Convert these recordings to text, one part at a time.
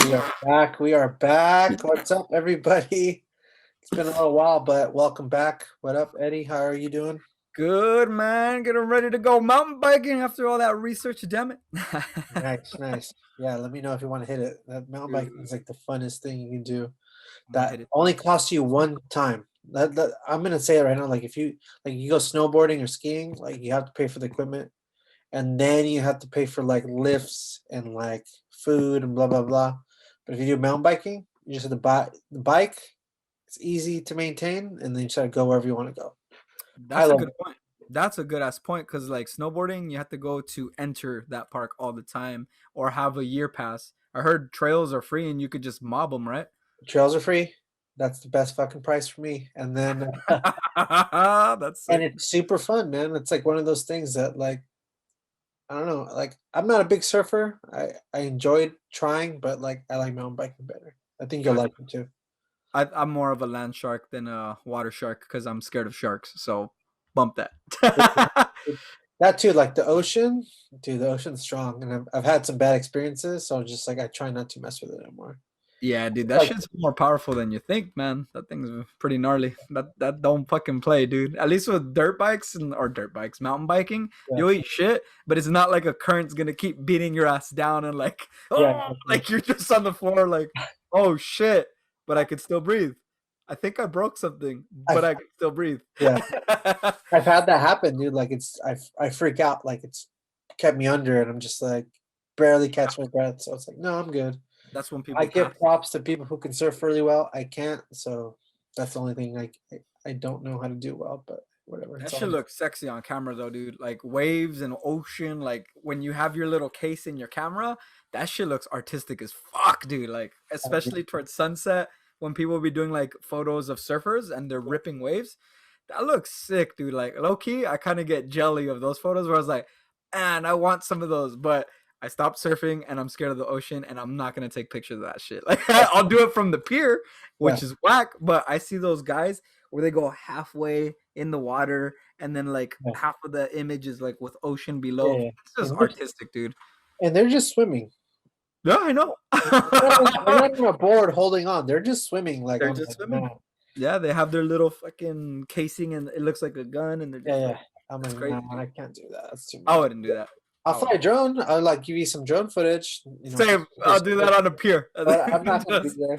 We are back. We are back. What's up, everybody? It's been a little while, but welcome back. What up, Eddie? How are you doing? Good, man. Getting ready to go mountain biking after all that research. Damn it. Nice, nice. Yeah, let me know if you want to hit it. That mountain biking Dude, is like the funnest thing you can do. I'm gonna That hit it. only costs you one time. That I'm gonna say it right now. Like if you go snowboarding or skiing, like you have to pay for the equipment, and then you have to pay for like lifts and like food and blah blah blah. But if you do mountain biking, you just have to buy the bike. It's easy to maintain, and then you just gotta go wherever you want to go. I That's a love good it. point. That's a good ass point because, like, snowboarding, you have to go to enter that park all the time or have a year pass. I heard trails are free and you could just mob them, right? Trails are free. That's the best fucking price for me. And then That's and sick. it's super fun, man. It's like one of those things that like I don't know, like I'm not a big surfer. I enjoyed trying, but like I like mountain biking better. I think you'll Gotcha. like it too. I'm more of a land shark than a water shark because I'm scared of sharks. So bump that. It- That too, like the ocean, dude, the ocean's strong, and I've had some bad experiences, so just like I try not to mess with it anymore. Yeah, dude, that Like, shit's more powerful than you think, man. That thing's pretty gnarly. That don't fucking play, dude. At least with dirt bikes or dirt bikes, mountain biking, yeah, you'll eat shit, but it's not like a current's gonna keep beating your ass down and like, yeah, oh, exactly. like you're just on the floor, like, oh shit, but I could still breathe. I think I broke something, but I've I can still breathe. yeah, I've had that happen, dude. Like I freak out, like it's kept me under, and I'm just like barely catch my breath. So it's like, no, I'm good. That's when I people give pass. props to people who can surf really well. I can't, so that's the only thing I don't know how to do well. But whatever, That it's should all look sexy on camera though, dude. Like waves and ocean, like when you have your little case in your camera, that shit looks artistic as fuck, dude. Like especially towards sunset when people be doing like photos of surfers and they're ripping waves. That looks sick, dude. Like low key, I kind of get jelly of those photos where I was like, man, I want some of those, but I stopped surfing and I'm scared of the ocean and I'm not gonna take pictures of that shit. Like I'll do it from the pier, yeah, which is whack, but I see those guys where they go halfway in the water and then like yeah, half of the image is like with ocean yeah, below. yeah. This is artistic, dude. And they're just swimming. Yeah, I know. They're not on a board holding on. They're just swimming like They're on just the swimming. mat. Yeah, they have their little fucking casing and it looks like a gun and they're Yeah, just like yeah. I'm it's like, crazy, nah, dude. I can't do that. That's too I much. wouldn't do that. I'll I fly would. a drone. I'll like give you some drone footage, for Same. I'll stickers. do that on a pier. But I'm not gonna be Just, there.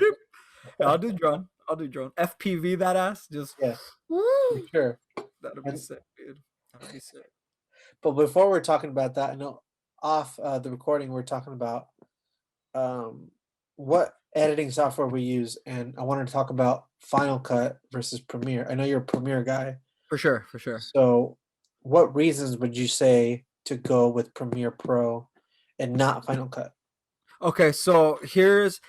I'll do drone. I'll do drone. FPV that ass. Just Yeah, for woo. sure. That'll be And sick, dude. That'll be sick. but before we're talking about that, I know off the recording we're talking about um, what editing software we use, and I wanted to talk about Final Cut versus Premiere. I know you're a Premiere guy, For sure, for sure. so what reasons would you say to go with Premiere Pro and not Final Cut? Okay, so here's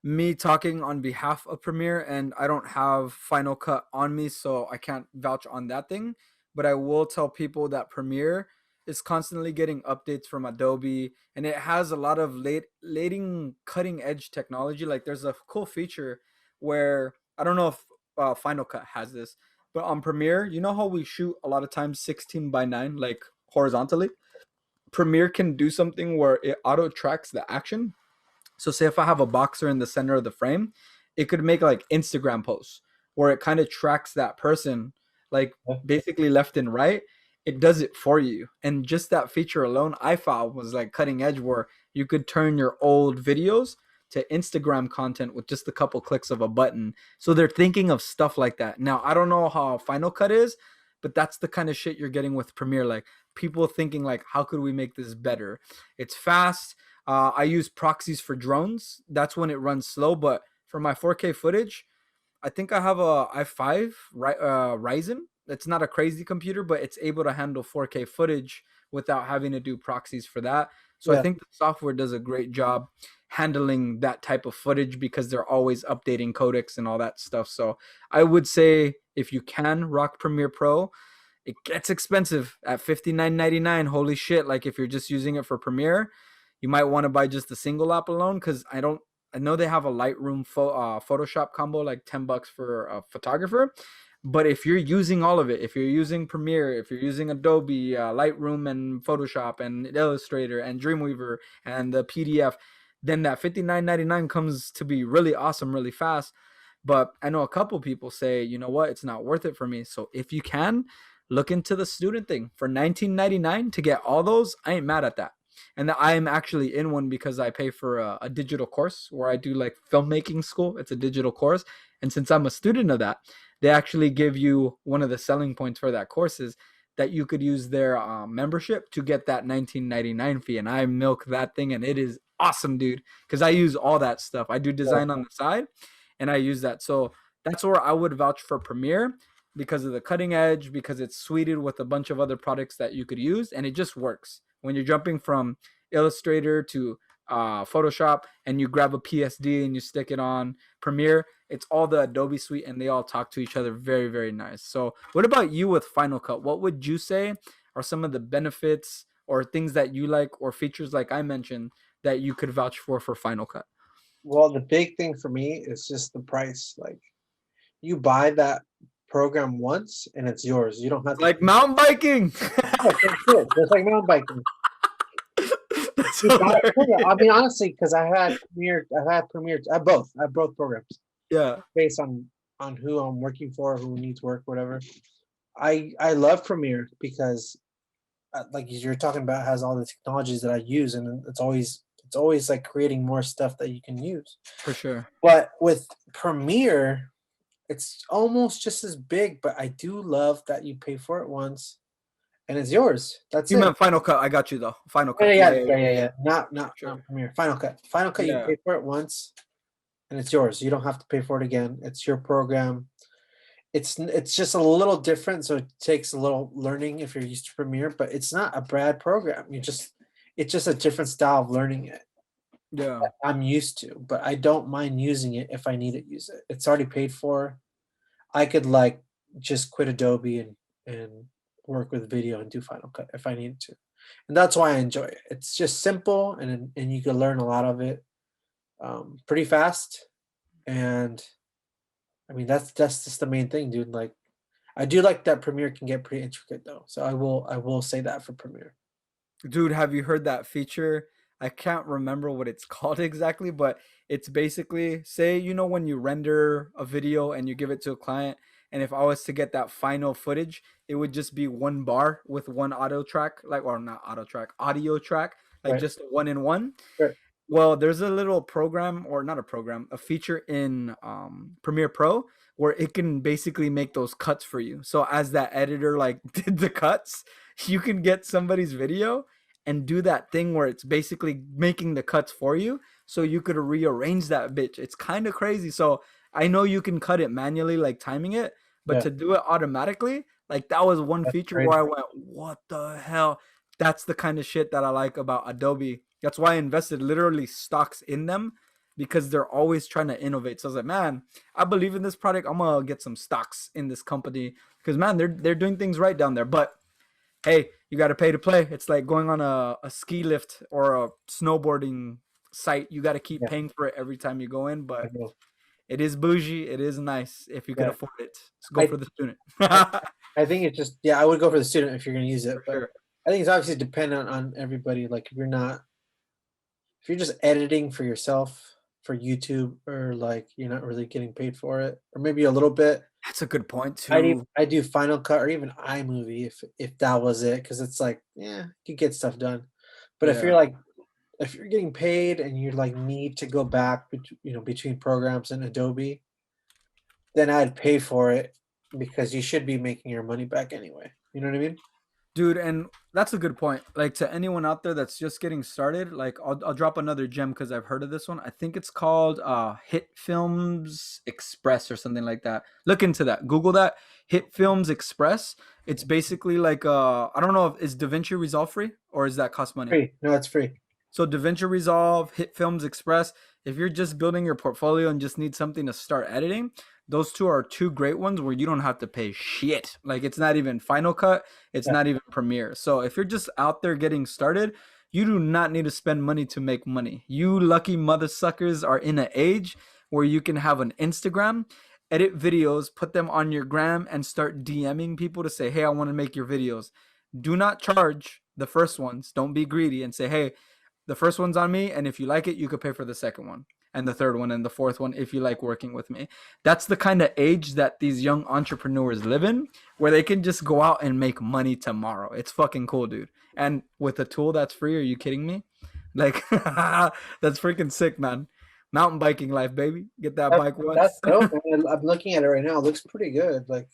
me talking on behalf of Premiere, and I don't have Final Cut on me, so I can't vouch on that thing. But I will tell people that Premiere is constantly getting updates from Adobe, and it has a lot of leading cutting edge technology. Like there's a cool feature where I don't know if Final Cut has this, but on Premiere, you know how we shoot a lot of times 16 by 9, like horizontally. Premiere can do something where it auto tracks the action, so say if I have a boxer in the center of the frame, it could make like Instagram posts where it kind of tracks that person like Yeah, basically left and right. It does it for you. And just that feature alone I found was like cutting edge where you could turn your old videos to Instagram content with just a couple clicks of a button. So they're thinking of stuff like that. Now, I don't know how Final Cut is, but that's the kind of shit you're getting with Premiere, like people thinking like how could we make this better? It's fast. I use proxies for drones. That's when it runs slow. But for my 4K footage, I think I have a i5 Ryzen. It's not a crazy computer, but it's able to handle 4K footage without having to do proxies for that. So I yeah, think the software does a great job handling that type of footage because they're always updating codecs and all that stuff. So I would say if you can rock Premiere Pro, it gets expensive at $59.99. Holy shit. Like if you're just using it for Premiere, you might want to buy just the single app alone because I know they have a Lightroom Photoshop combo, like $10 for a photographer. But if you're using all of it, if you're using Premiere, if you're using Adobe, Lightroom, and Photoshop, and Illustrator, and Dreamweaver, and the PDF, then that $59.99 comes to be really awesome really fast. But I know a couple people say, you know what, it's not worth it for me. So if you can, look into the student thing for $19.99 to get all those. I ain't mad at that. And I am actually in one because I pay for a digital course where I do like filmmaking school. It's a digital course. And since I'm a student of that, they actually give you one of the selling points for that course is that you could use their membership to get that $19.99 fee. And I milk that thing and it is awesome, dude. Because I use all that stuff. I do Yeah. design on the side and I use that. So that's where I would vouch for Premiere because of the cutting edge, because it's suited with a bunch of other products that you could use, and it just works. When you're jumping from Illustrator to Photoshop and you grab a PSD and you stick it on Premiere, it's all the Adobe suite and they all talk to each other very, very nice. So, what about you with Final Cut? What would you say are some of the benefits or things that you like or features like I mentioned that you could vouch for Final Cut? Well, the big thing for me is just the price. Like you buy that program once and it's yours. You don't have It's to. like mountain biking. Yes, that's it. Just like mountain biking. That's You buy a program. I hilarious. mean, honestly, because I've had Premiere, I have both programs Yeah, based on who I'm working for, who needs work, whatever. I love Premiere because, like you're talking about, has all the technologies that I use, and it's always like creating more stuff that you can use. for sure. But with Premiere, it's almost just as big, but I do love that you pay for it once and it's yours. That's You it. meant Final Cut. I got you though. Final Yeah, Cut. yeah, Yeah, yeah, yeah, yeah, yeah, yeah. yeah. Not For not sure. not Premiere. Final Cut. Final Cut, you Yeah. pay for it once and it's yours. You don't have to pay for it again. It's your program. It's just a little different, so it takes a little learning if you're used to Premiere, but it's not a bad program. It's just a different style of learning it. Yeah. I'm used to, but I don't mind using it if I need to use it. It's already paid for. I could like just quit Adobe and work with video and do Final Cut if I needed to. And that's why I enjoy it. It's just simple and you can learn a lot of it pretty fast. And I mean that's just the main thing, dude. Like I do like that Premiere can get pretty intricate though. So I will say that for Premiere. Dude, have you heard that feature? I can't remember what it's called exactly, but it's basically say, when you render a video and you give it to a client, and if I was to get that final footage, it would just be one bar with one auto track, like, or not auto track, audio track, like Right. just one in one. Right. Well, there's a little program, or not a program, a feature in Premiere Pro where it can basically make those cuts for you. So as that editor like did the cuts, you can get somebody's video and do that thing where it's basically making the cuts for you. So you could rearrange that bitch. It's kind of crazy. So I know you can cut it manually, like timing it, but Yeah. to do it automatically, like that was one That's feature where crazy. I went, what the hell? That's the kind of shit that I like about Adobe. That's why I invested literally stocks in them because they're always trying to innovate. So I was like, man, I believe in this product. I'm gonna get some stocks in this company because man, they're doing things right down there. But hey, you got to pay to play. It's like going on a ski lift or a snowboarding site. You got to keep Yeah. paying for it every time you go in. I But know. it is bougie. It is nice if you could Yeah. afford it. Let's go I for the student. I For I think it's just yeah, I would go for the student if you're gonna use it, but sure. I think it's obviously dependent on everybody. Like if you're just editing for yourself for YouTube or like you're not really getting paid for it, or maybe a little bit, That's a good point I too. I do Final Cut or even iMovie if that was it, because it's like, yeah, you get stuff done. But Yeah. if you're getting paid and you like need to go back between programs and Adobe, then I'd pay for it because you should be making your money back anyway. You know what I mean? Dude, and that's a good point. Like to anyone out there that's just getting started, like I'll drop another gem because I've heard of this one. I think it's called Hit Films Express or something like that. Look into that. Google that. Hit Films Express. It's basically like I don't know if is DaVinci Resolve free or is that cost money? Free. No, it's free. So DaVinci Resolve, Hit Films Express. If you're just building your portfolio and just need something to start editing, those two are two great ones where you don't have to pay shit. Like it's not even Final Cut, it's Yeah. not even Premiere. So if you're just out there getting started, you do not need to spend money to make money. You lucky mother suckers are in an age where you can have an Instagram, edit videos, put them on your gram, and start DMing people to say, hey, I want to make your videos. Do not charge the first ones. Don't be greedy and say, hey, The first one's on me, and if you like it, you could pay for the second one and the third one and the fourth one if you like working with me. That's the kind of age that these young entrepreneurs live in, where they can just go out and make money tomorrow. It's fucking cool, dude. And with a tool that's free, are you kidding me? Like that's freaking sick, man. Mountain biking life, baby. Get that That, bike that's once. dope, man. I'm looking at it right now. It looks pretty good. Like,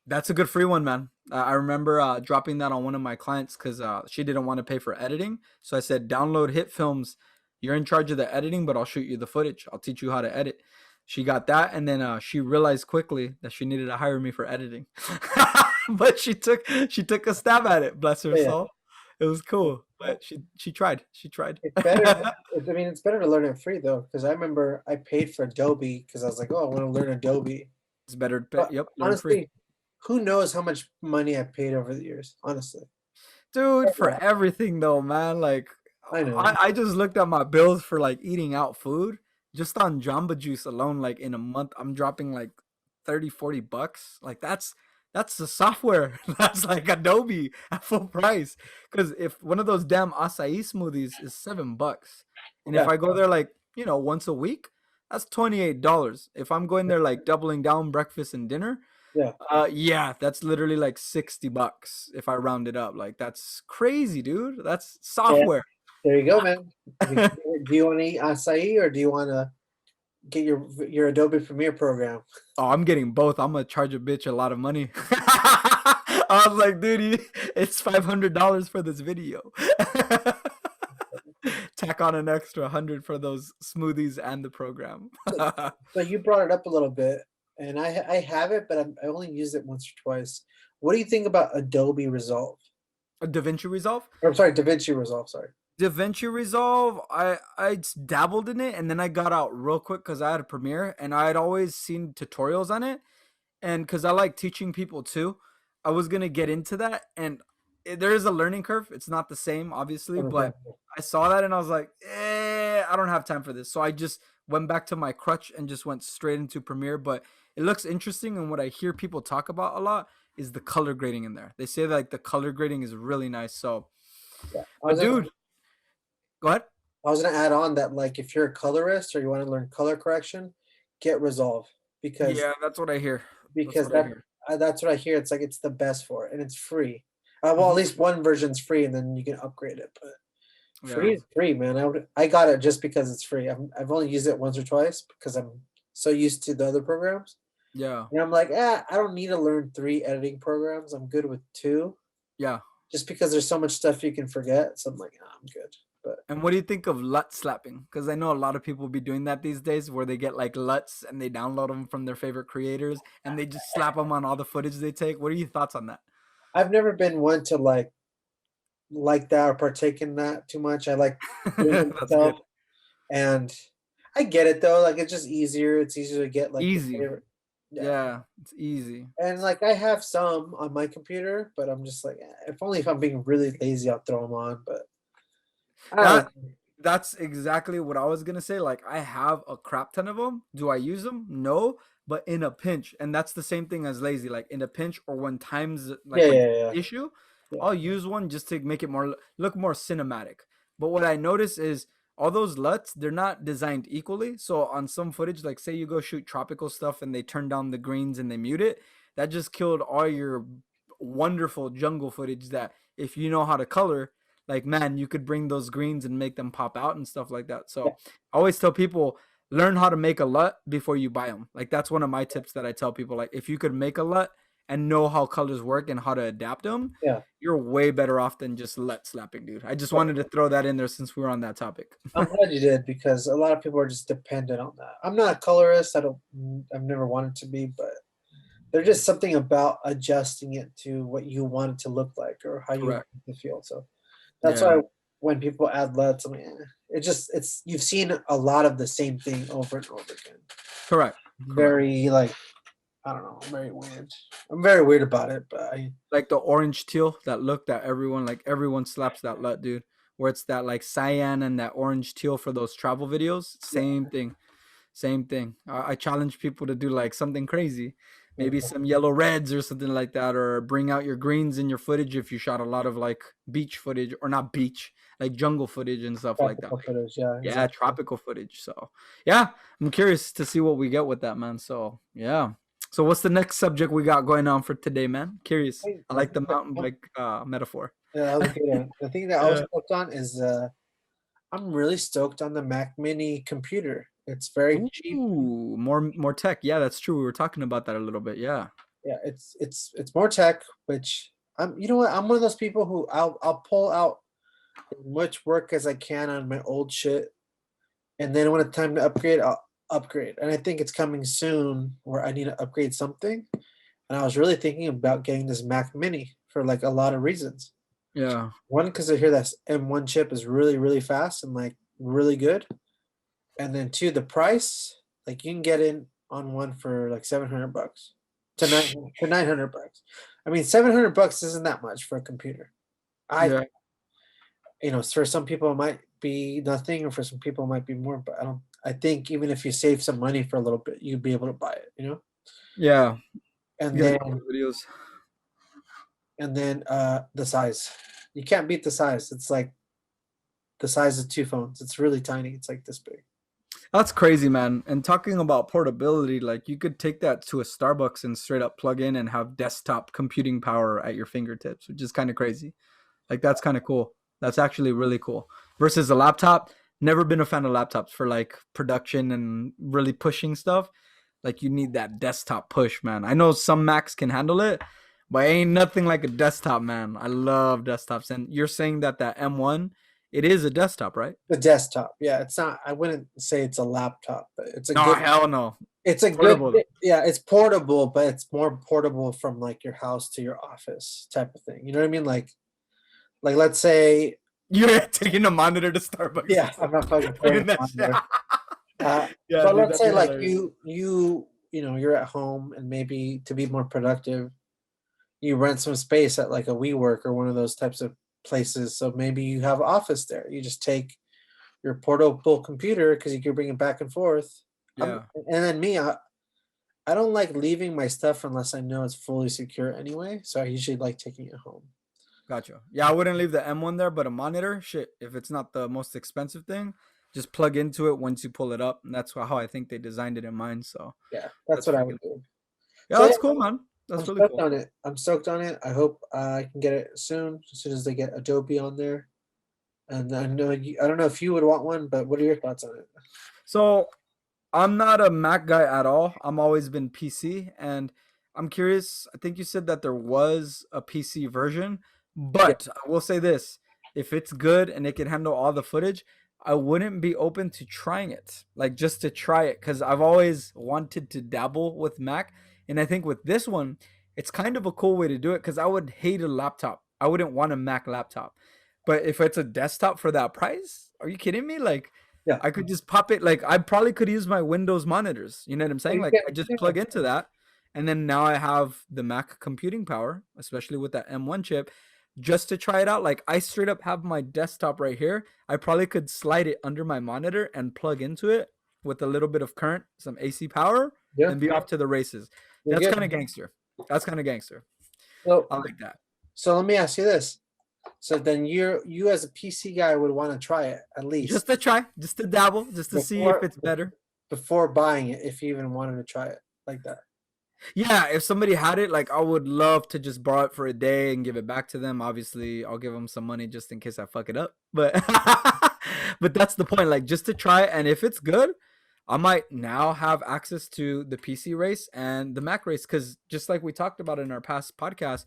That's a good free one, man. I remember dropping that on one of my clients because she didn't want to pay for editing. So I said, download Hit Films. You're in charge of the editing, but I'll shoot you the footage. I'll teach you how to edit. She got that, and then she realized quickly that she needed to hire me for editing. But she took a stab at it. Bless her yeah, soul. It was cool, but she tried. She tried. it's better. I mean, it's better to learn it free though, because I remember I paid for Adobe because I was like, oh, I want to learn Adobe. It's better. But Yep, learn free. honestly, who knows how much money I paid over the years? Honestly, Dude, for everything though, man. Like I I, know. I just looked at my bills for like eating out food. Just on Jamba Juice alone, like in a month, I'm dropping like 30, 40 bucks. Like that's the software. That's like Adobe at full price. Because if one of those damn acai smoothies is $7, and if Yeah, I go there like, once a week, that's $28. If I'm going there like doubling down breakfast and dinner, yeah. yeah, that's literally like $60 if I round it up. Like that's crazy, dude. That's Yeah. software. There you go, man. Do you want to eat acai or do you want to get your Adobe Premiere program? Oh, I'm getting both. I'm gonna charge a bitch a lot of money. I was like, dude, it's $500 for this video. Tack on an extra 100 for those smoothies and the program. So, so you brought it up a little bit, and I have it, but I only used it once or twice. What do you think about Adobe Resolve? DaVinci Resolve. Or I'm sorry, DaVinci Resolve. Sorry. DaVinci Resolve, I dabbled in it and then I got out real quick because I had a Premiere and I had always seen tutorials on it, and because I like teaching people too, I was gonna get into that, and there is a learning curve. It's not the same, obviously, but I saw that and I was like, I don't have time for this. So I just went back to my crutch and just went straight into Premiere. But it looks interesting, and what I hear people talk about a lot is the color grading in there. They say that, like, the color grading is really nice. So, Yeah. but dude, go ahead. I was gonna add on that, like, if you're a colorist or you want to learn color correction, get Resolve because Yeah, that's what I hear. That's because what I that hear. that's what I hear. It's like it's the best for it, and it's free. Well, at Mhm. least one version's free, and then you can upgrade it. But Yeah. free is free, man. I got it just because it's free. I've only used it once or twice because I'm so used to the other programs. Yeah. And I'm like, I don't need to learn 3 editing programs. I'm good with 2, Yeah. just because there's so much stuff you can forget. So I'm like, I'm good. But And what do you think of LUT slapping? Because I know a lot of people be doing that these days, where they get like LUTs and they download them from their favorite creators and they just slap them on all the footage they take. What are your thoughts on that? I've never been one to like that or partake in that too much. I like doing it That's myself, good. and I get it though. Like it's just easier. It's easier to get like your Easy. favorite. Yeah. Yeah, it's easy. And like I have some on my computer, but I'm just like, if only if I'm being really lazy, I'll throw them on. But I don't That know. that's exactly what I was gonna say. Like, I have a crap ton of them. Do I use them? No, but in a pinch, and that's the same thing as lazy. Like in a pinch, or when times Yeah, like yeah, yeah, issue, yeah, I'll use one just to make it more look more cinematic. But what I notice is all those LUTs, they're not designed equally. So on some footage, like say you go shoot tropical stuff and they turn down the greens and they mute it, that just killed all your wonderful jungle footage that, if you know how to color, like, man, you could bring those greens and make them pop out and stuff like that. yeah, So I always tell people, learn how to make a LUT before you buy them. Like, that's one of my tips that I tell people. Like, if you could make a LUT and know how colors work and how to adapt them, yeah. you're way better off than just LUT slapping, dude. I just wanted to throw that in there since we were on that topic. I'm glad you did because a lot of people are just dependent on that. I'm not a colorist. I've never wanted to be, but there's just something about adjusting it to what you want it to look like or how you want Correct. it to feel. So that's Yeah. why when people add LUTs, I'm like, it's you've seen a lot of the same thing over and over again. Correct. Correct. Very like I don't know, very weird. I'm very weird about it, but Like the orange teal, that look that everyone slaps that LUT, dude. Where it's that like cyan and that orange teal for those travel videos. yeah, Same thing. Same thing. I challenge people to do like something crazy, yeah, maybe some yellow reds or something like that, or bring out your greens in your footage if you shot a lot of like beach footage, or not beach, like jungle footage and stuff like that. Tropical footage, yeah, Yeah, exactly. tropical footage. So yeah, I'm curious to see what we get with that, man. So yeah. So what's the next subject we got going on for today, man? Curious. I The like the thing that mountain bike metaphor. yeah, that was a good one. The thing that I was Yeah. stoked on is I'm really stoked on the Mac Mini computer. It's very cheap. Ooh, more tech. Yeah, that's true. We were talking about that a little bit. Yeah. Yeah, it's more tech, which I'm you know what? I'm one of those people who I'll pull out as much work as I can on my old shit, and then when it's time to upgrade, I'll upgrade. And I think it's coming soon where I need to upgrade something. And I was really thinking about getting this Mac Mini for like a lot of reasons. Yeah. One, because I hear that M1 chip is really, really fast and like really good. And then two, the price, like you can get in on one for like 700 bucks to 900 bucks. I mean, 700 bucks isn't that much for a computer. I, Yeah. for some people it might be nothing, or for some people it might be more. But I think even if you save some money for a little bit, you'd be able to buy it. Yeah. And Yeah. then Videos. the size, you can't beat the size. It's like the size of two phones. It's really tiny. It's like this big. That's crazy, man. And talking about portability, like you could take that to a Starbucks and straight up plug in and have desktop computing power at your fingertips, which is kind of crazy. Like that's kind of cool. That's actually really cool. Versus a laptop, never been a fan of laptops for like production and really pushing stuff. Like you need that desktop push, man. I know some Macs can handle it, but ain't nothing like a desktop, man. I love desktops. And you're saying that M1, it is a desktop, right? The desktop, yeah, it's not. I wouldn't say it's a laptop, but it's a No, good. hell no. It's a good. Portable. Yeah, it's portable, but it's more portable from like your house to your office type of thing. You know what I mean? Like let's say, You're taking a monitor to Starbucks. yeah, I'm not fucking Doing playing that on shit. there. Yeah, But dude, let's that'd say be like hilarious. you're at home and maybe to be more productive, you rent some space at like a WeWork or one of those types of places. So maybe you have office there. You just take your portable computer because you can bring it back and forth. Yeah, And then me, I don't like leaving my stuff unless I know it's fully secure anyway. So I usually like taking it home. gotcha. Yeah, I wouldn't leave the M1 there, but a monitor, shit, if it's not the most expensive thing, just plug into it once you pull it up. And that's how I think they designed it in mind. So Yeah, that's that's what I freaking, would do. yeah, So yeah, that's cool, man. I'm That's really stoked cool. on it. I'm stoked on it. I hope I can get it as soon as they get Adobe on there. And I don't know if you would want one, but what are your thoughts on it? So I'm not a Mac guy at all. I'm always been PC, and I'm curious. I think you said that there was a PC version, Yeah, but I will say this: if it's good and it can handle all the footage, I wouldn't be open to trying it, like just to try it, because I've always wanted to dabble with Mac, and I think with this one, it's kind of a cool way to do it. Because I would hate a laptop. I wouldn't want a Mac laptop, but if it's a desktop for that price, are you kidding me? Like yeah. I could just pop it. Like I probably could use my Windows monitors. You know what I'm Oh, saying? you Like can, I just yeah, plug into that, and then now I have the Mac computing power, especially with that M1 chip, just to try it out. Like I straight up have my desktop right here. I probably could slide it under my monitor and plug into it with a little bit of current, some AC power, yeah. and be off to the races. You're That's good. kind of gangster. That's kind of gangster. So, I like that. so let me ask you this. So then you as a PC guy would want to try it at Just least to try, just to dabble, just to see if before it's better. before buying it, if you even wanted to try it like that. Yeah, if somebody had it, like I would love to just borrow it for a day and give it back to them. Obviously, I'll give them some money just in case I fuck it up. But but that's the point, like just to try it, and if it's good, I might now have access to the PC race and the Mac race cuz just like we talked about in our past podcast,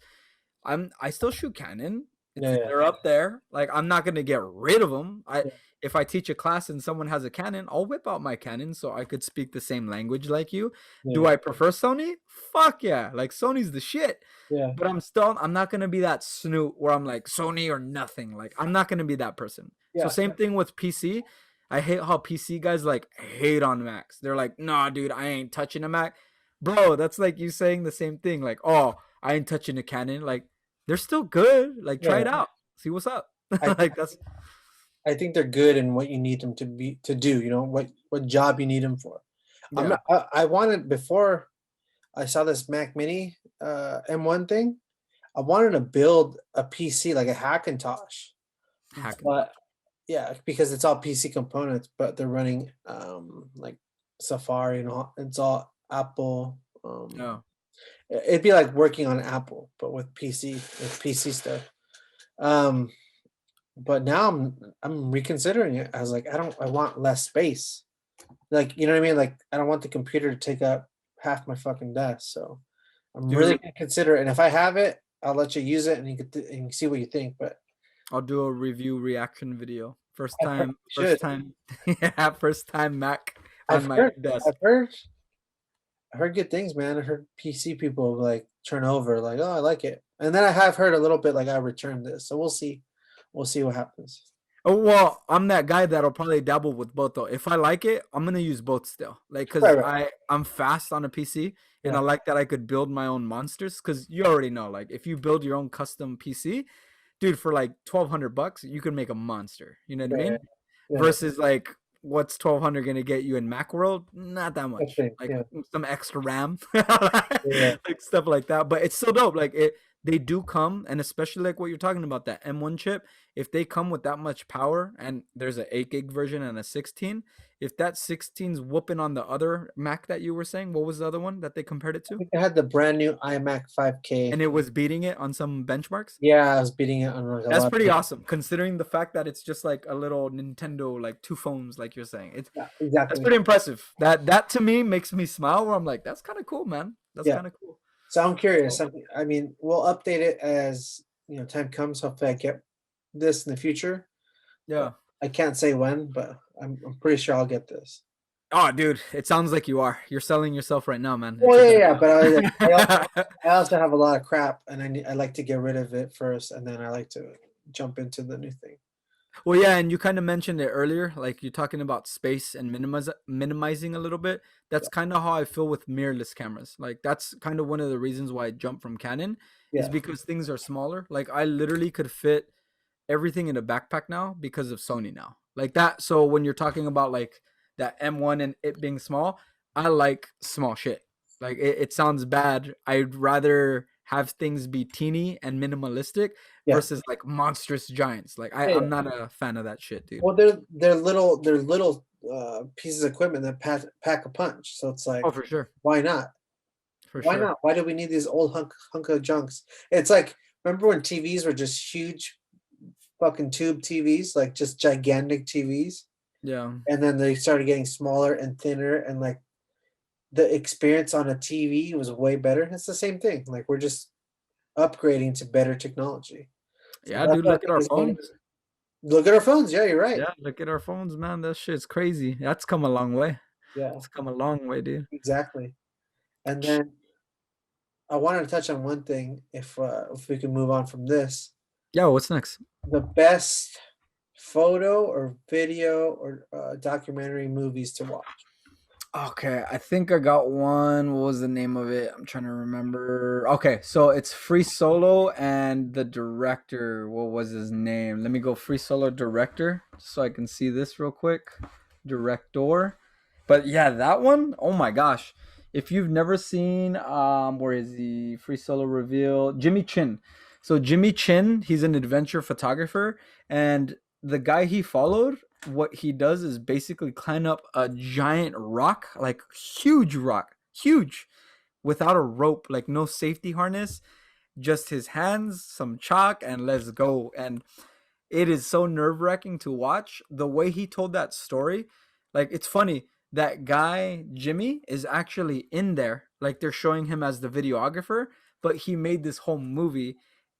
I still shoot Canon. Yeah, yeah, They're up there. Like I'm not gonna get rid of them. yeah, If I teach a class and someone has a Canon, I'll whip out my Canon so I could speak the same language like you. Do yeah, I prefer Sony? Fuck yeah! Like Sony's the shit. yeah, But I'm not gonna be that snoot where I'm like Sony or nothing. Like I'm not gonna be that person. So yeah, same thing with PC. I hate how PC guys like hate on Macs. They're like, nah, dude, I ain't touching a Mac. Bro, that's like you saying the same thing. Like, oh, I ain't touching a Canon. Like, they're still good. Like, try yeah. it out. See what's up. I Like that's I think they're good in what you need them to do. What job you need them for. I'm yeah. not, I wanted before I saw this Mac Mini M1 thing. I wanted to build a PC like a Hackintosh, but Hackintosh. yeah, because it's all PC components, but they're running like Safari and all. It's all Apple. Oh, It'd be like working on Apple, but with PC stuff. Um, but now I'm reconsidering it. I was like, I want less space. Like, you know what I mean? Like, I don't want the computer to take up half my fucking desk. So I'm really dude, gonna consider it. And if I have it, I'll let you use it and you can see what you think. But I'll do a review reaction video. I've heard, should. First time, yeah, first time Mac on I've my heard, desk. I've heard, I heard good things, man. I heard PC people like turn over, like, oh, I like it. And then I have heard a little bit like I returned this. So we'll see. We'll see what happens. Oh well, I'm that guy that'll probably dabble with both though. If I like it, I'm gonna use both still. Like, cause Right, right. I'm fast on a PC, and I Yeah. like that I could build my own monsters. Cause you already know, like, if you build your own custom PC, dude, for like $1,200, you can make a monster. You know what I Yeah. mean? Yeah. Versus like, what's 1,200 gonna get you in Macworld? Not that That's much. thing. Like Yeah. some extra RAM, Yeah. like stuff like that. But it's still dope. Like it, they do come, and especially like what you're talking about, that M1 chip. If they come with that much power, and there's an 8 gig version and a 16, if that 16's whooping on the other Mac that you were saying, what was the other one that they compared it I to? think I had the brand new iMac And 5K. it was beating it on some benchmarks. Yeah, I was beating it on like a That's lot pretty of. awesome, considering the fact that it's just like a little Nintendo, like two phones, like you're saying. It's Yeah, that's exactly. pretty impressive. That to me makes me smile. Where I'm like, that's kind of cool, man. That's Yeah. kind of cool. So I'm curious. So I mean, we'll update it as time comes. Hopefully, I get this in the future. But yeah. I can't say when, but I'm pretty sure I'll get this. Oh, dude, it sounds like you are. You're selling yourself right now, man. It's Well, a yeah, good yeah. But idea. I also have a lot of crap, and I like to get rid of it first, and then I like to jump into the new thing. Well, yeah, and you kind of mentioned it earlier, like you're talking about space and minimizing a little bit. That's Yeah, kind of how I feel with mirrorless cameras. Like that's kind of one of the reasons why I jumped from Canon is yeah. because things are smaller. Like I literally could fit everything in a backpack now because of Sony now. Like that. So when you're talking about like that M1 and it being small, I like small shit. Like it sounds bad. I'd rather have things be teeny and minimalistic Yeah. versus like monstrous giants. Like Yeah, yeah. I'm not a fan of that shit, dude. Well, they're little pieces of equipment that pack a punch. So it's Oh, like, for sure. why not? For Why sure. not? Why do we need these old hunk of junks? It's like, remember when TVs were just huge fucking tube TVs, like just gigantic TVs, Yeah. and then they started getting smaller and thinner, and like the experience on a TV was way better. It's the same thing. Like we're just upgrading to better technology. So Yeah, that's dude, what I look at think our is going. phones. Look at our phones. Yeah, you're right. Yeah, look at our phones, man. That shit's crazy. That's come a long way. Yeah, It's come a long way, dude. exactly. And then I wanted to touch on one thing, if we can move on from this. Yeah, what's next? The best photo or video or documentary movies to watch. Okay, I think I got one. What was the name of it? I'm trying to remember. Okay, so it's Free Solo and the director. What was his name? Let me go Free Solo director so I can see this real quick. Director. But yeah, that one, oh my gosh. If you've never seen where is he? Free Solo reveal. Jimmy Chin. So Jimmy Chin, he's an adventure photographer, and the guy he followed, what he does is basically climb up a giant rock, like huge rock, huge, without a rope, like no safety harness, just his hands, some chalk, and let's go. And it is so nerve-wracking to watch the way he told that story. Like it's funny, that guy Jimmy is actually in there, like they're showing him as the videographer, but he made this whole movie,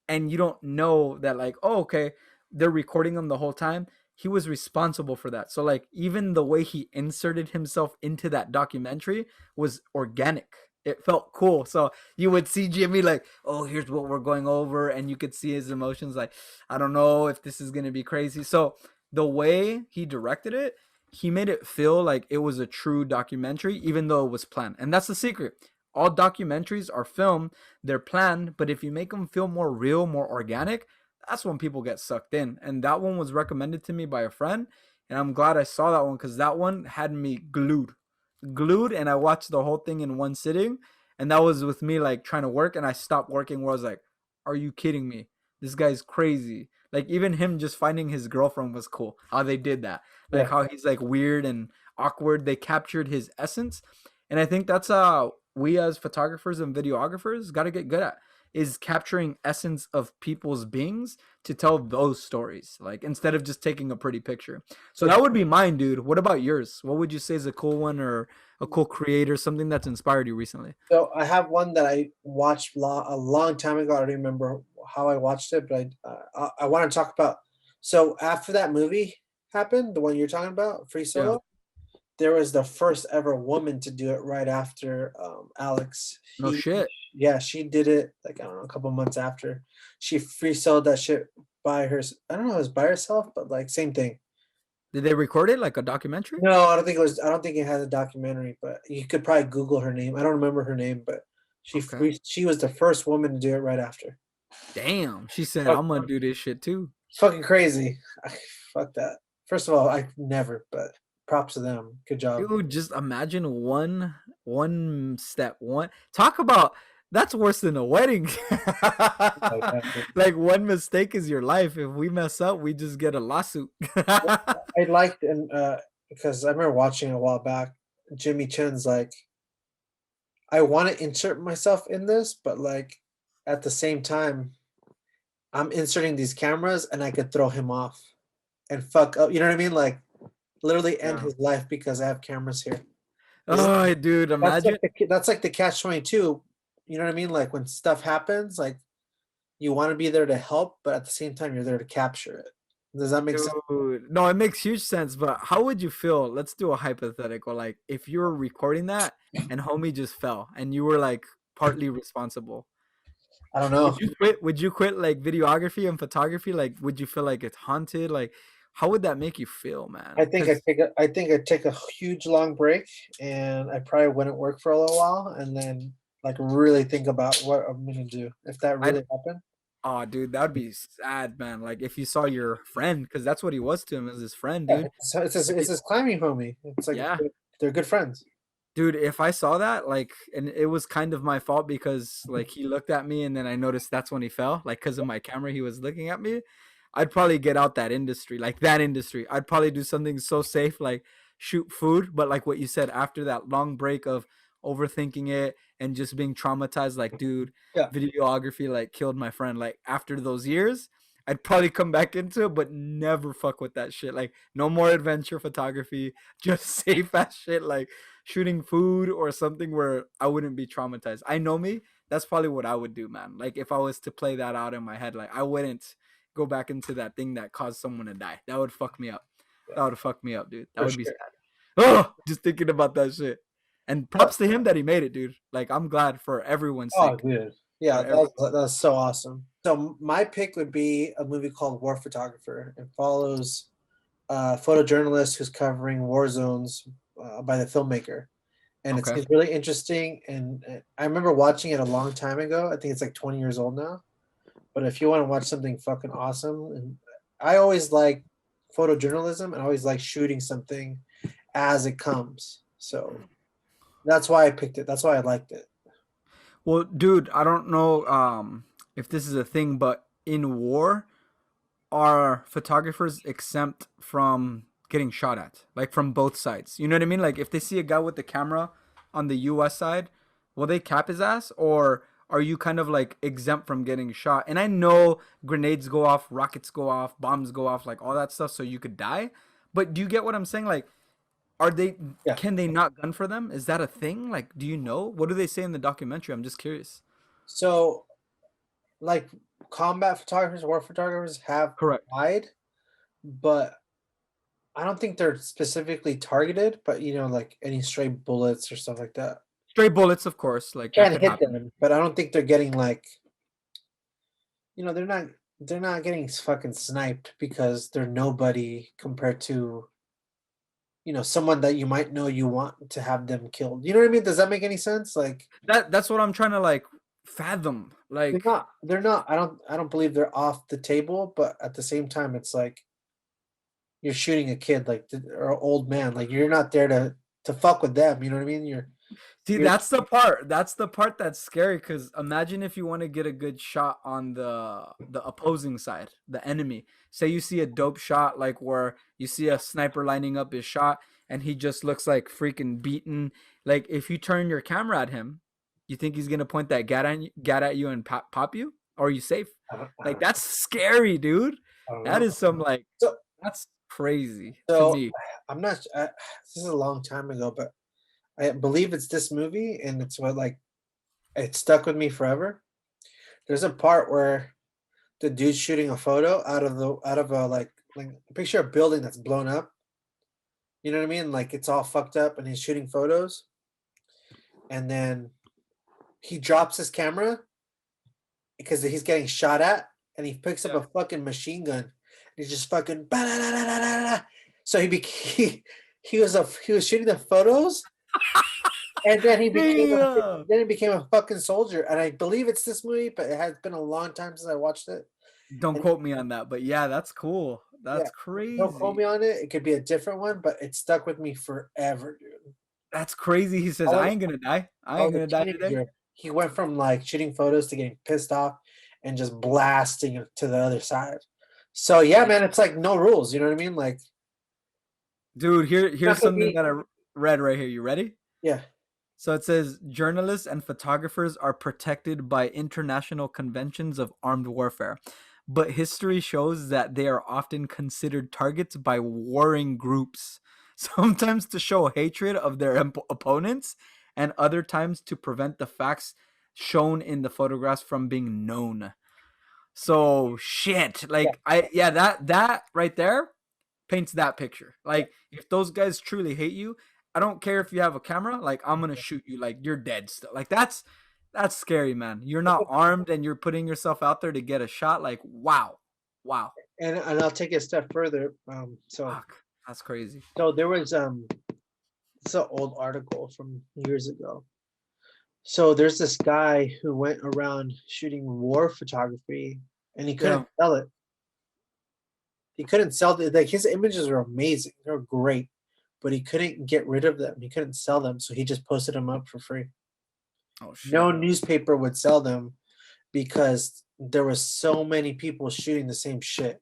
and you don't know that, like, oh, okay, they're recording him the whole time. He was responsible for that. So like even the way he inserted himself into that documentary was organic. It felt cool. So you would see Jimmy like, oh, here's what we're going over, and you could see his emotions like, I don't know if this is gonna be crazy. So the way he directed it, he made it feel like it was a true documentary, even though it was planned. And that's the secret. All documentaries are filmed, they're planned, but if you make them feel more real, more organic, that's when people get sucked in. And that one was recommended to me by a friend, and I'm glad I saw that one because that one had me glued, and I watched the whole thing in one sitting. And that was with me like trying to work, and I stopped working where I was like, are you kidding me? This guy's crazy. Like even him just finding his girlfriend was cool. How they did that. Like Yeah. how he's like weird and awkward. They captured his essence. And I think that's we as photographers and videographers got to get good at is capturing essence of people's beings to tell those stories. Like instead of just taking a pretty picture. So Which that would be mine, dude. What about yours? What would you say is a cool one or a cool creator, something that's inspired you recently? so I have one that I watched a long time ago. I don't remember how I watched it, but I want to talk about. So after that movie happened, the one you're talking about, Free Yeah. Solo, there was the first ever woman to do it right after Alex. No shit. Yeah, she did it like I don't know, a couple months after. She free sold that shit by her. I don't know, if it was by herself, but like same thing. Did they record it like a documentary? No, I don't think it was. I don't think it had a documentary, but you could probably Google her name. I don't remember her name, but Okay. she was the first woman to do it right after. Damn. She said, Fuck, I'm gonna do this shit too. fucking crazy. Fuck that. First of all, I never, but props to them. Good job. Dude, just imagine one step. One talk about that's worse than a wedding. Like that. Like one mistake is your life. If we mess up, we just get a lawsuit. I liked and because I remember watching it a while back. Jimmy Chen's like, I want to insert myself in this, but like at the same time, I'm inserting these cameras and I could throw him off and fuck up. You know what I mean? Like literally end Yeah. his life because I have cameras here. This is, Oh, dude, imagine. that's like the catch 22. You know what I mean? Like when stuff happens, like you want to be there to help, but at the same time you're there to capture it. Does that make sense? Dude, no, it makes huge sense. But how would you feel? Let's do a hypothetical. Like, if you were recording that and homie just fell and you were like partly responsible, I don't would know. you quit? Would you quit like videography and photography? Like, would you feel like it's haunted? Like, how would that make you feel, man? Because I think I'd take a huge long break and I probably wouldn't work for a little while and then like really think about what I'm gonna do if that I'd, really happened. oh, dude, that'd be sad, man. Like, if you saw your friend, because that's what he was to him, as his friend, Yeah, dude. so If it's you, his climbing homie. It's like yeah, they're good friends. dude, if I saw that, like, and it was kind of my fault because, like, he looked at me and then I noticed that's when he fell, like, because of my camera, he was looking at me. I'd probably get out that industry, like that industry. I'd probably do something so safe, like shoot food. But like what you said, after that long break of overthinking it and just being traumatized, like, dude, Yeah, videography like killed my friend. Like after those years, I'd probably come back into it, but never fuck with that shit. Like no more adventure photography, just safe ass shit, like shooting food or something where I wouldn't be traumatized. I know me. That's probably what I would do, man. Like if I was to play that out in my head, like I wouldn't go back into that thing that caused someone to die. That would fuck me up. yeah, That would fuck me up, dude. That for would be sure. sad. Oh, just thinking about that shit. And Uh, props to him that he made it, dude. Like I'm glad for everyone's Oh, sake. dude. For Yeah, every that's so awesome. So my pick would be a movie called War Photographer. It follows a photojournalist who's covering war zones by the filmmaker, and okay. it's really interesting. And I remember watching it a long time ago. I think it's like 20 years old now. But if you want to watch something fucking awesome, and I always like photojournalism, and I always like shooting something as it comes. So that's why I picked it. That's why I liked it. Well, dude, I don't know if this is a thing, but in war, are photographers exempt from getting shot at, like from both sides? You know what I mean? Like if they see a guy with the camera on the US side, will they cap his ass, or are you kind of like exempt from getting shot? And I know grenades go off, rockets go off, bombs go off, like all that stuff so you could die. But do you get what I'm saying? Like are they, Yeah. can they not gun for them? Is that a thing? Like do you know? What do they say in the documentary? I'm just curious. So like combat photographers, war photographers have Correct. died, but I don't think they're specifically targeted. But like any stray bullets or stuff like that Stray bullets, of course, like that can could hit happen. them. But I don't think they're getting like they're not getting fucking sniped because they're nobody compared to someone that you might know you want to have them killed. You know what I mean? Does that make any sense? Like That's what I'm trying to like fathom. they're Like not they're not I don't believe they're off the table, but at the same time it's like you're shooting a kid like or an old man. Like you're not there to fuck with them, you know what I mean? See, You're, that's the part. That's the part that's scary. Because imagine if you want to get a good shot on the opposing side, the enemy. Say you see a dope shot, like where you see a sniper lining up his shot, and he just looks like freaking beaten. Like if you turn your camera at him, you think he's gonna point that gat at you and pop you? Or are you safe? I Like that's scary, dude. don't That know. is some like So, that's crazy to so me. I'm not. This is a long time ago, but I believe it's this movie, and it's what like it stuck with me forever. There's a part where the dude's shooting a photo out of a like picture a building that's blown up. You know what I mean? Like it's all fucked up, and he's shooting photos, and then he drops his camera because he's getting shot at, and he picks up Yeah. a fucking machine gun. And he's just fucking. Ba-da-da-da-da-da-da. So he was shooting the photos, and Yeah. then he became a fucking soldier. And I believe it's this movie, but it has been a long time since I watched it. Don't And quote me on that, but yeah, that's cool. yeah, That's don't quote me crazy. on it. It could be a different one, but it stuck with me forever, dude. That's crazy. He I says, I was ain't gonna die. I I ain't was gonna a die today. teenager. He went from like shooting photos to getting pissed off and just blasting it to the other side. So yeah, Damn. man, it's like no rules. You know what I mean? Like Dude, here's not gonna something be that I read right here. You ready? yeah. So it says journalists and photographers are protected by international conventions of armed warfare, but history shows that they are often considered targets by warring groups, sometimes to show hatred of their opponents, and other times to prevent the facts shown in the photographs from being known. So shit, Yeah. like I yeah that right there paints that picture. Yeah. Like if those guys truly hate you, I don't care if you have a camera, like I'm gonna shoot you, like you're dead still. Like that's scary, man. You're not armed and you're putting yourself out there to get a shot. Like wow, wow, And I'll take it a step further. fuck, that's crazy. So there was it's an old article from years ago. So there's this guy who went around shooting war photography and he Yeah, couldn't sell it. He couldn't sell the like his images were amazing. They were great, but he couldn't get rid of them. He couldn't sell them, so he just posted them up for free. oh shit, No newspaper would sell them because there was so many people shooting the same shit.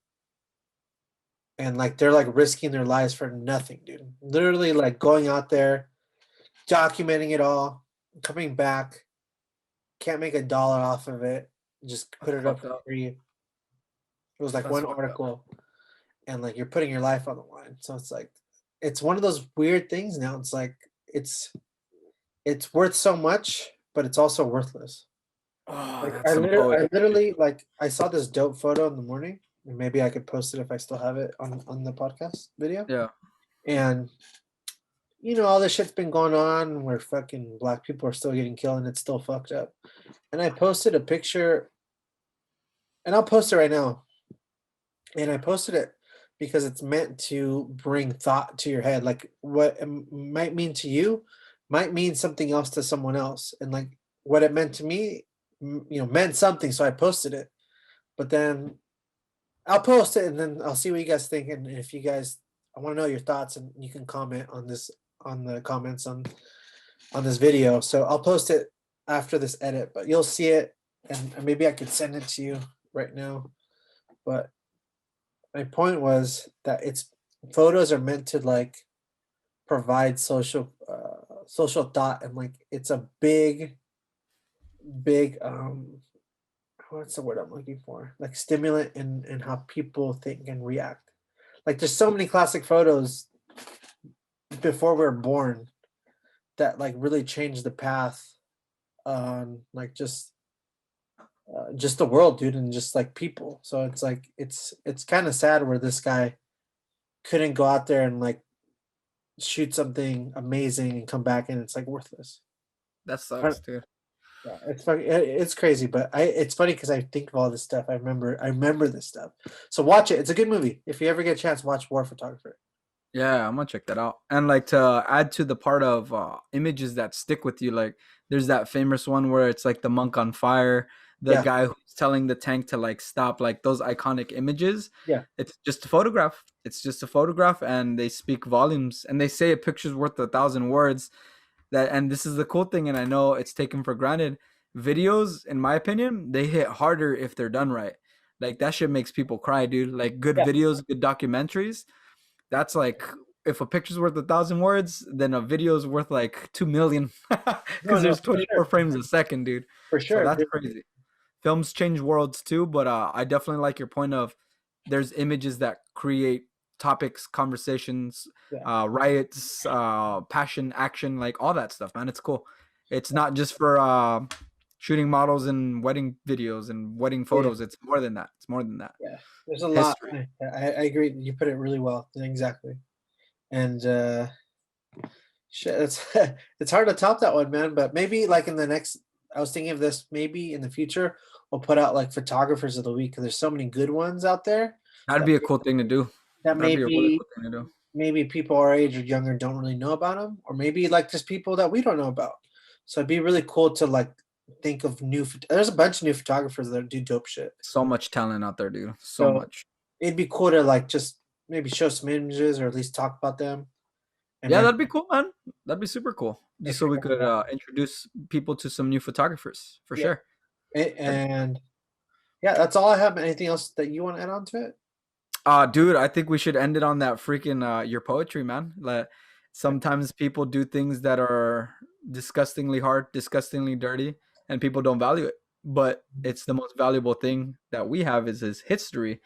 And like they're like risking their lives for nothing, dude. Literally like going out there, documenting it all, coming back, can't make $1 off of it, just put that's it up fucked for up. free. It was like That's one fucked up. article, and like you're putting your life on the line. So it's like it's one of those weird things now. It's like it's worth so much, but it's also worthless. Oh, Like that's some I poetry. literally like I saw this dope photo in the morning, and maybe I could post it if I still have it on the podcast video. Yeah, And all this shit's been going on where fucking black people are still getting killed and it's still fucked up. And I posted a picture, and I'll post it right now. And I posted it because it's meant to bring thought to your head. Like what it might mean to you might mean something else to someone else. And like what it meant to me, meant something. So I posted it. But then I'll post it and then I'll see what you guys think. And if you guys, I want to know your thoughts, and you can comment on this on the comments on this video. So I'll post it after this edit, but you'll see it, and maybe I could send it to you right now. But my point was that it's photos are meant to like provide social thought, and like it's a big what's the word I'm looking for? Like stimulant in how people think and react. Like there's so many classic photos before we were born that like really changed the path on like just the world, dude, and just like people. So it's like it's kind of sad where this guy couldn't go out there and like shoot something amazing and come back and it's like worthless. that I sucks, dude. Yeah, it's funny. It's crazy, but it's funny because I think of all this stuff. I remember this stuff. So watch it. It's a good movie. If you ever get a chance, watch War Photographer. Yeah, I'm gonna check that out. And like to add to the part of images that stick with you, like there's that famous one where it's like the monk on fire, the Yeah, guy who's telling the tank to like stop, like those iconic images. yeah, It's just a photograph. It's just a photograph, and they speak volumes. And they say a picture's worth 1,000 words. That, and this is the cool thing, and I know it's taken for granted. Videos, in my opinion, they hit harder if they're done right. Like that shit makes people cry, dude. Like good Yeah. videos, good documentaries. That's like, if a picture's worth 1,000 words, then a video's worth like 2 million, No, because no, there's for 24 sure. frames a second, dude. For So sure. that's crazy. Films change worlds too, but I definitely like your point of there's images that create topics, conversations, Yeah. riots, passion, action, like all that stuff, man. It's cool. It's not just for shooting models and wedding videos and wedding Yeah. photos. It's more than that. It's more than that. Yeah. There's a lot. History. I agree. You put it really well. Exactly. And shit, it's it's hard to top that one, man. But maybe like in the next, I was thinking of this. Maybe in the future, we'll put out like photographers of the week because there's so many good ones out there That'd that be a cool thing to do. that That'd be a really maybe cool thing to do. maybe people our age or younger don't really know about them, or maybe like just people that we don't know about. So it'd be really cool to like think of there's a bunch of new photographers that do dope shit. So much talent out there, dude. So So much. it'd be cool to like just maybe show some images or at least talk about them. And Yeah, then that'd be cool, man. That'd be super cool. Just if so you're we could yeah, introduce people to some new photographers for yeah. sure. And yeah, that's all I have. Anything else that you want to add on to it? Dude, I think we should end it on that freaking your poetry, man. Like sometimes people do things that are disgustingly hard, disgustingly dirty, and people don't value it. But it's the most valuable thing that we have is his history.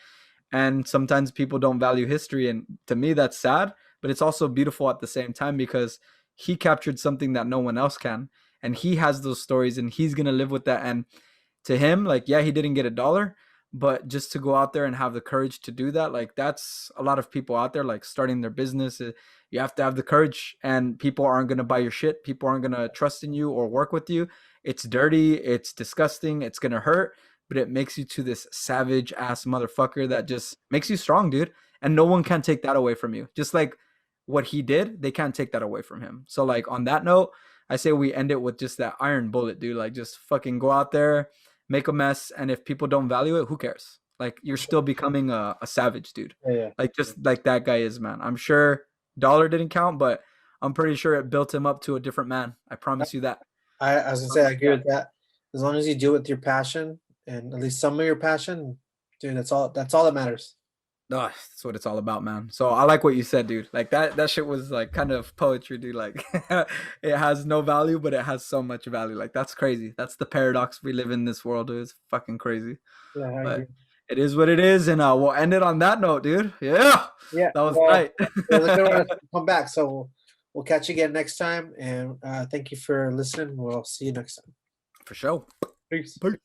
And sometimes people don't value history, and to me that's sad, but it's also beautiful at the same time because he captured something that no one else can, and he has those stories and he's going to live with that. And to him, like, yeah, he didn't get $1, but just to go out there and have the courage to do that, like that's a lot of people out there like starting their business. You have to have the courage, and people aren't going to buy your shit. People aren't going to trust in you or work with you. It's dirty, it's disgusting, it's going to hurt, but it makes you to this savage ass motherfucker that just makes you strong, dude. And no one can take that away from you. Just like what he did, they can't take that away from him. So like on that note, I say we end it with just that iron bullet, dude. Like just fucking go out there, make a mess, and if people don't value it, who cares? Like you're still becoming a savage, dude. Yeah, yeah. Like just like that guy is, man. I'm sure dollar didn't count, but I'm pretty sure it built him up to a different man. I promise you that. I was gonna say I agree with that. As long as you do it with your passion and at least some of your passion, dude, that's all that matters. Oh, that's what it's all about, man. So I like what you said, dude. Like that shit was like kind of poetry, dude. Like it has no value, but it has so much value. Like that's crazy. That's the paradox we live in this world, dude. It's fucking crazy. Yeah, I But agree. it is what it is, and we'll end it on that note, dude. Yeah. Yeah, That was well, tight. it was a good one to come back. So we'll catch you again next time. And thank you for listening. We'll see you next time. For sure. Peace. Peace.